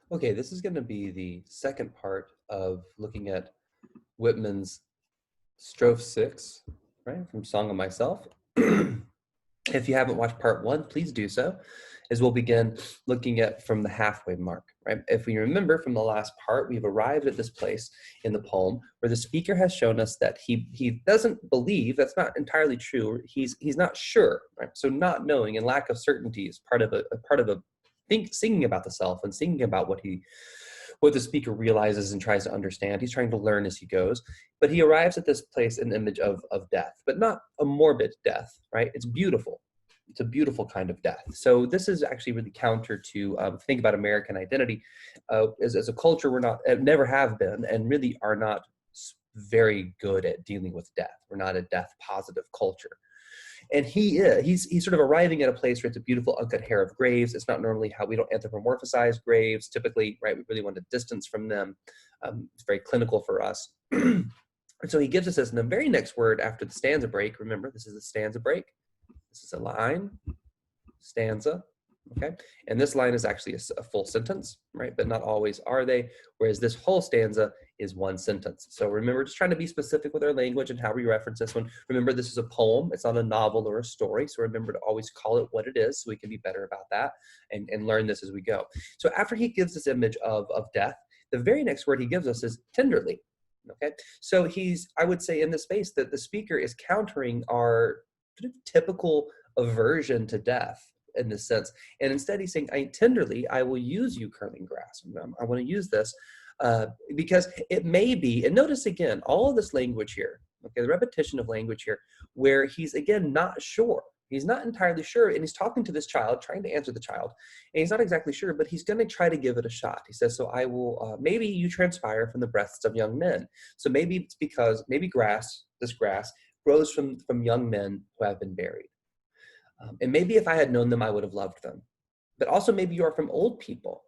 Okay, this is going to be the second part of looking at Whitman's Strophe 6, right, from Song of Myself. If you haven't watched part one, please do so, as we'll begin looking at from the halfway mark, right? If we remember from the last part, we've arrived at this place in the poem where the speaker has shown us that he doesn't believe, that's not entirely true, he's not sure, right? So not knowing and lack of certainty is part of a singing about the self and singing about what the speaker realizes and tries to understand. He's trying to learn as he goes, but he arrives at this place in the image of death, but not a morbid death, right? It's beautiful. It's a beautiful kind of death. So this is actually really counter to think about American identity. As a culture, we're not, never have been, and really are not very good at dealing with death. We're not a death positive culture. And he's sort of arriving at a place where it's a beautiful uncut hair of graves. It's not normally how we don't anthropomorphize graves typically, right? We really want to distance from them. It's very clinical for us. And so he gives us this in the very next word after the stanza break. Remember, this is a stanza break. This is a line, stanza, okay? And this line is actually a full sentence, right? But not always are they, whereas this whole stanza is one sentence. So remember, just trying to be specific with our language and how we reference this one. Remember, this is a poem. It's not a novel or a story. So remember to always call it what it is so we can be better about that and learn this as we go. So after he gives this image of death, the very next word he gives us is tenderly, okay? So he's, I would say in this space that the speaker is countering our sort of typical aversion to death in this sense. And instead he's saying, tenderly, I will use you, curling grass. I want to use this because it may be, and notice again, all of this language here, okay, the repetition of language here, where he's again not sure. He's not entirely sure, and he's talking to this child, trying to answer the child, and he's not exactly sure, but he's going to try to give it a shot. He says, so I will, maybe you transpire from the breasts of young men. So maybe it's because, maybe this grass, grows from young men who have been buried. And maybe if I had known them, I would have loved them. But also maybe you are from old people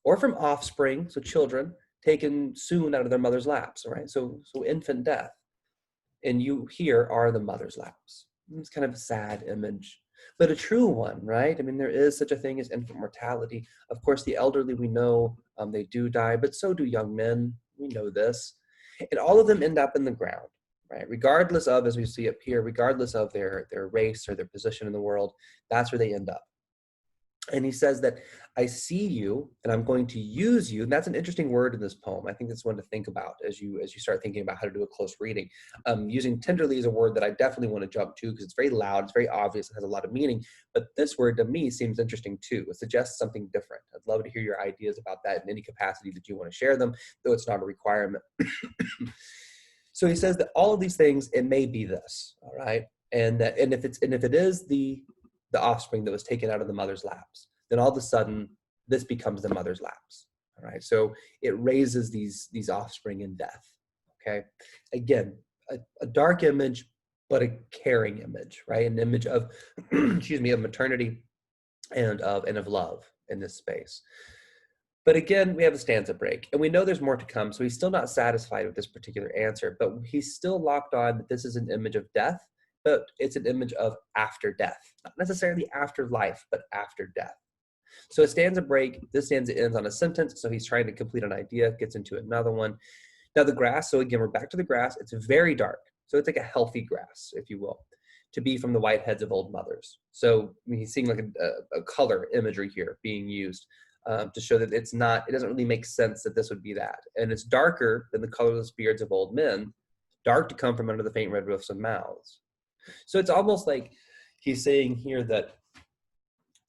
or from offspring, so children, taken soon out of their mother's laps, right? So infant death. And you here are the mother's laps. It's kind of a sad image, but a true one, right? I mean, there is such a thing as infant mortality. Of course, the elderly, we know they do die, but so do young men. We know this. And all of them end up in the ground, right? Regardless of, as we see up here, regardless of their race or their position in the world, that's where they end up. And he says that I see you and I'm going to use you. And that's an interesting word in this poem. I think that's one to think about as you start thinking about how to do a close reading. Using tenderly is a word that I definitely want to jump to because it's very loud, it's very obvious, it has a lot of meaning. But this word to me seems interesting too. It suggests something different. I'd love to hear your ideas about that in any capacity that you want to share them, though it's not a requirement. So he says that all of these things, it may be this, all right? And if it is the offspring that was taken out of the mother's laps, then all of a sudden this becomes the mother's laps. All right, so it raises these offspring in death. Okay, again, a dark image, but a caring image, right? An image of, excuse me, of maternity and of love in this space. But again, we have a stanza break, and we know there's more to come, so he's still not satisfied with this particular answer, but he's still locked on that this is an image of death, but it's an image of after death. Not necessarily after life, but after death. So a stanza break, this stanza ends on a sentence, so he's trying to complete an idea, gets into another one. Now the grass, so again, we're back to the grass. It's very dark, so it's like a healthy grass, if you will, to be from the white heads of old mothers. So I mean, he's seeing like a color imagery here being used to show that it doesn't really make sense that this would be that. And it's darker than the colorless beards of old men, dark to come from under the faint red roofs of mouths. So it's almost like he's saying here that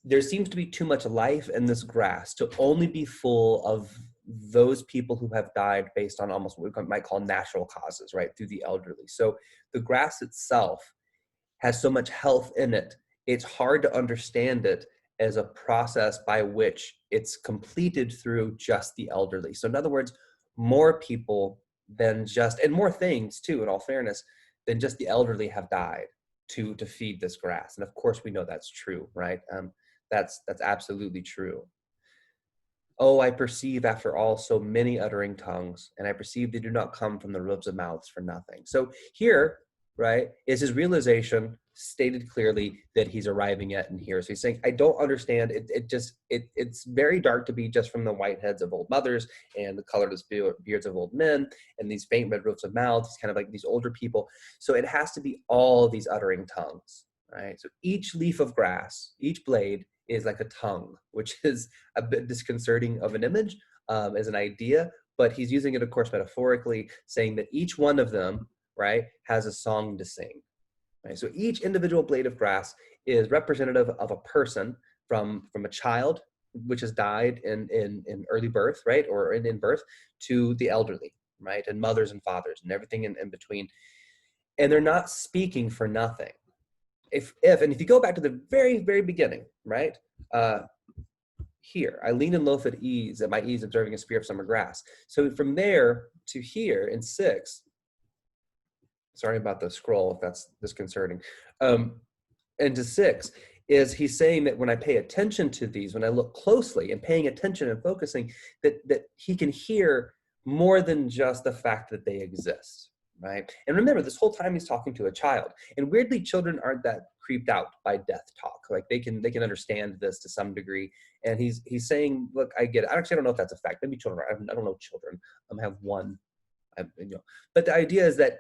there seems to be too much life in this grass to only be full of those people who have died based on almost what we might call natural causes, right, through the elderly. So the grass itself has so much health in it, it's hard to understand it as a process by which it's completed through just the elderly. So in other words, more people than just, and more things too, in all fairness, than just the elderly have died to feed this grass. And of course we know that's true, right? That's absolutely true. Oh, I perceive after all so many uttering tongues, and I perceive they do not come from the ribs of mouths for nothing. So here, right, is his realization, stated clearly that he's arriving at in here. So he's saying, I don't understand. It's very dark to be just from the white heads of old mothers and the colorless beards of old men and these faint red roofs of mouths, kind of like these older people. So it has to be all these uttering tongues, right? So each leaf of grass, each blade is like a tongue, which is a bit disconcerting of an image as an idea, but he's using it, of course, metaphorically, saying that each one of them, right, has a song to sing. Right? So each individual blade of grass is representative of a person from a child, which has died in early birth, right, or in birth, to the elderly, right, and mothers and fathers and everything in between. And they're not speaking for nothing. If you go back to the very, very beginning, right, here, I lean and loaf at my ease, observing a spear of summer grass. So from there to here in 6, sorry about the scroll if that's disconcerting, and to 6 is he's saying that when I pay attention to these, when I look closely and paying attention and focusing, that he can hear more than just the fact that they exist, right? And remember, this whole time he's talking to a child, and weirdly, children aren't that creeped out by death talk. Like they can understand this to some degree. And he's saying, look, I get it. Actually, I don't know if that's a fact. Maybe children I don't know children. I have one, but the idea is that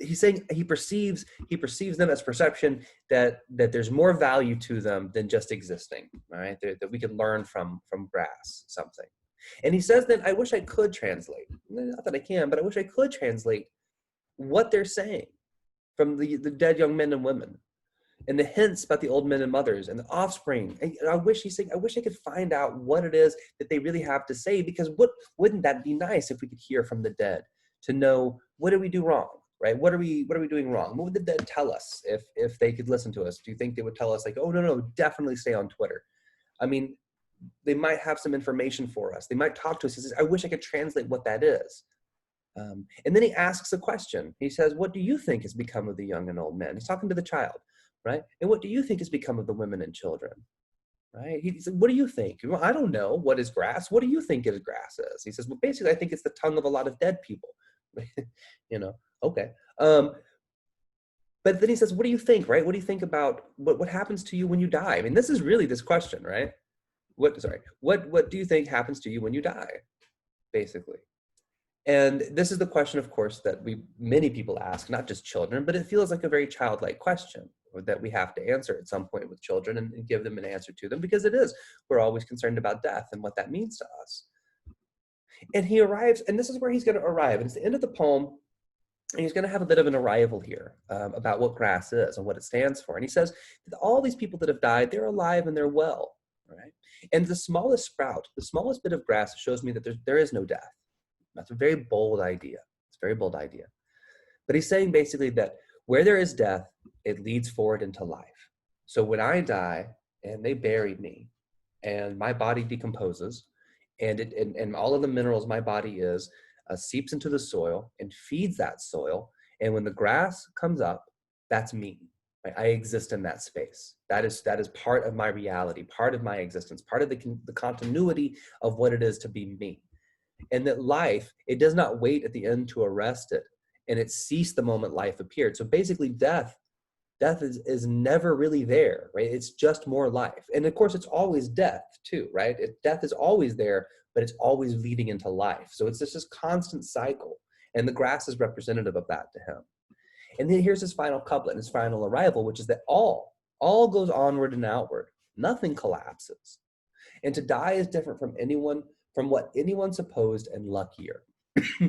he's saying he perceives them as perception, that there's more value to them than just existing, right? That we can learn from grass something. And he says that I wish I could translate, not that I can, but I wish I could translate what they're saying from the dead young men and women, and the hints about the old men and mothers and the offspring. And I wish I could find out what it is that they really have to say, because wouldn't that be nice if we could hear from the dead, to know, what did we do wrong, right? What are we doing wrong? What would the dead tell us if they could listen to us? Do you think they would tell us like, oh, no, definitely stay on Twitter? I mean, they might have some information for us. They might talk to us. He says, I wish I could translate what that is. And then he asks a question. He says, what do you think has become of the young and old men? He's talking to the child, right? And what do you think has become of the women and children, right? He said, what do you think? Well, I don't know. What is grass? What do you think is grass is? He says, well, basically, I think it's the tongue of a lot of dead people. Okay. But then he says, what do you think, right? What do you think about what happens to you when you die? I mean, this is really this question, right? What do you think happens to you when you die, basically? And this is the question, of course, that many people ask, not just children, but it feels like a very childlike question that we have to answer at some point with children and give them an answer to them, because it is. We're always concerned about death and what that means to us. And he arrives, and this is where he's going to arrive. And it's the end of the poem, and he's going to have a bit of an arrival here about what grass is and what it stands for. And he says that all these people that have died, they're alive and they're well, right? And the smallest sprout, the smallest bit of grass shows me that there is no death. That's a very bold idea. It's a very bold idea. But he's saying basically that where there is death, it leads forward into life. So when I die and they bury me and my body decomposes and all of the minerals my body is seeps into the soil and feeds that soil. And when the grass comes up, that's me. Right? I exist in that space. That is part of my reality, part of my existence, part of the continuity of what it is to be me. And that life, it does not wait at the end to arrest it, and it ceased the moment life appeared. So basically death is never really there, right? It's just more life. And of course, it's always death too, right? Death is always there, but it's always leading into life. So it's just this constant cycle. And the grass is representative of that to him. And then here's his final couplet, his final arrival, which is that all goes onward and outward. Nothing collapses. And to die is different from what anyone supposed, and luckier.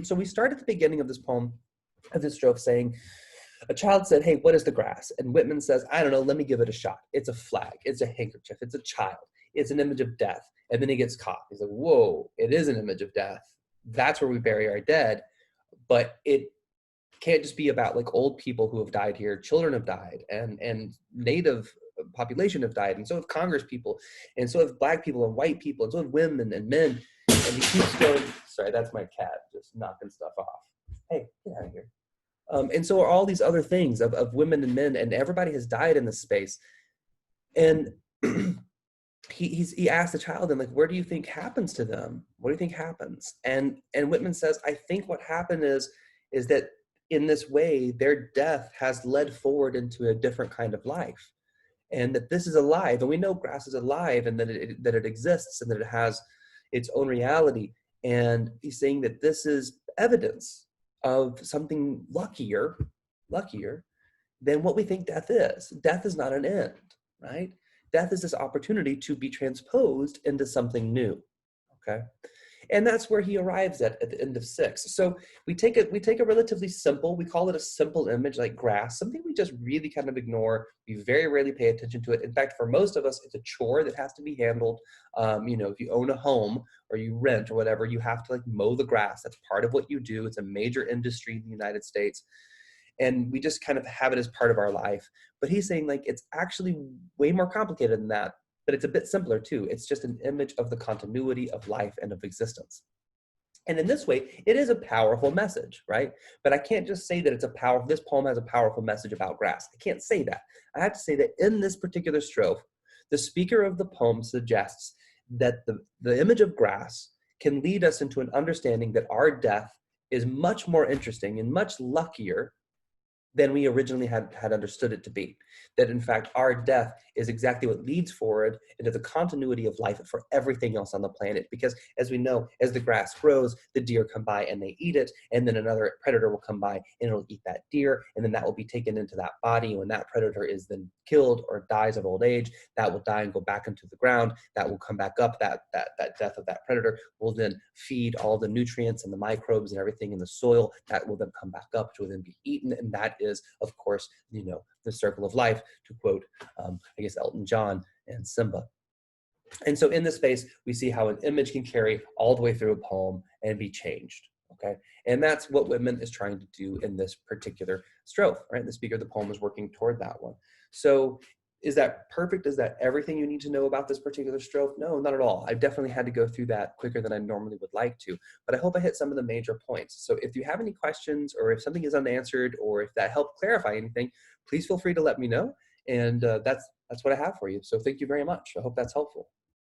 So we start at the beginning of this poem, of this strophe, saying, a child said, hey, what is the grass? And Whitman says, I don't know, let me give it a shot. It's a flag, it's a handkerchief, it's a child, it's an image of death. And then he gets caught. He's like, whoa, it is an image of death. That's where we bury our dead. But it can't just be about like old people who have died here. Children have died, and native population have died, and so have Congress people, and so have black people and white people, and so have women and men. And he keeps going. Sorry, that's my cat just knocking stuff off. Hey, get out of here. And so are all these other things of women and men, and everybody has died in this space. And he asked the child, and like, where do you think happens to them? What do you think happens? And Whitman says, I think what happened is that in this way, their death has led forward into a different kind of life, and that this is alive, and we know grass is alive, and that it exists, and that it has its own reality. And he's saying that this is evidence of something luckier than what we think death is. Death is not an end, right? Death is this opportunity to be transposed into something new. Okay. And that's where he arrives at the end of 6. So we take a relatively simple, we call it a simple image like grass, something we just really kind of ignore. We very rarely pay attention to it. In fact, for most of us, it's a chore that has to be handled. If you own a home or you rent or whatever, you have to like mow the grass. That's part of what you do. It's a major industry in the United States. And we just kind of have it as part of our life. But he's saying like it's actually way more complicated than that, but it's a bit simpler too. It's just an image of the continuity of life and of existence. And in this way, it is a powerful message, right? But I can't just say that this poem has a powerful message about grass. I can't say that. I have to say that in this particular strophe, the speaker of the poem suggests that the image of grass can lead us into an understanding that our death is much more interesting and much luckier than we originally had understood it to be. That in fact, our death is exactly what leads forward into the continuity of life for everything else on the planet. Because as we know, as the grass grows, the deer come by and they eat it, and then another predator will come by and it'll eat that deer, and then that will be taken into that body. When that predator is then killed or dies of old age, that will die and go back into the ground. That will come back up. That death of that predator will then feed all the nutrients and the microbes and everything in the soil. That will then come back up to then be eaten, and that is, of course, the circle of life, to quote, Elton John and Simba. And so in this space, we see how an image can carry all the way through a poem and be changed, okay? And that's what Whitman is trying to do in this particular strophe, right? The speaker of the poem is working toward that one. So is that perfect? Is that everything you need to know about this particular strophe? No, not at all. I've definitely had to go through that quicker than I normally would like to, but I hope I hit some of the major points. So if you have any questions, or if something is unanswered, or if that helped clarify anything, please feel free to let me know. And that's what I have for you. So thank you very much. I hope that's helpful.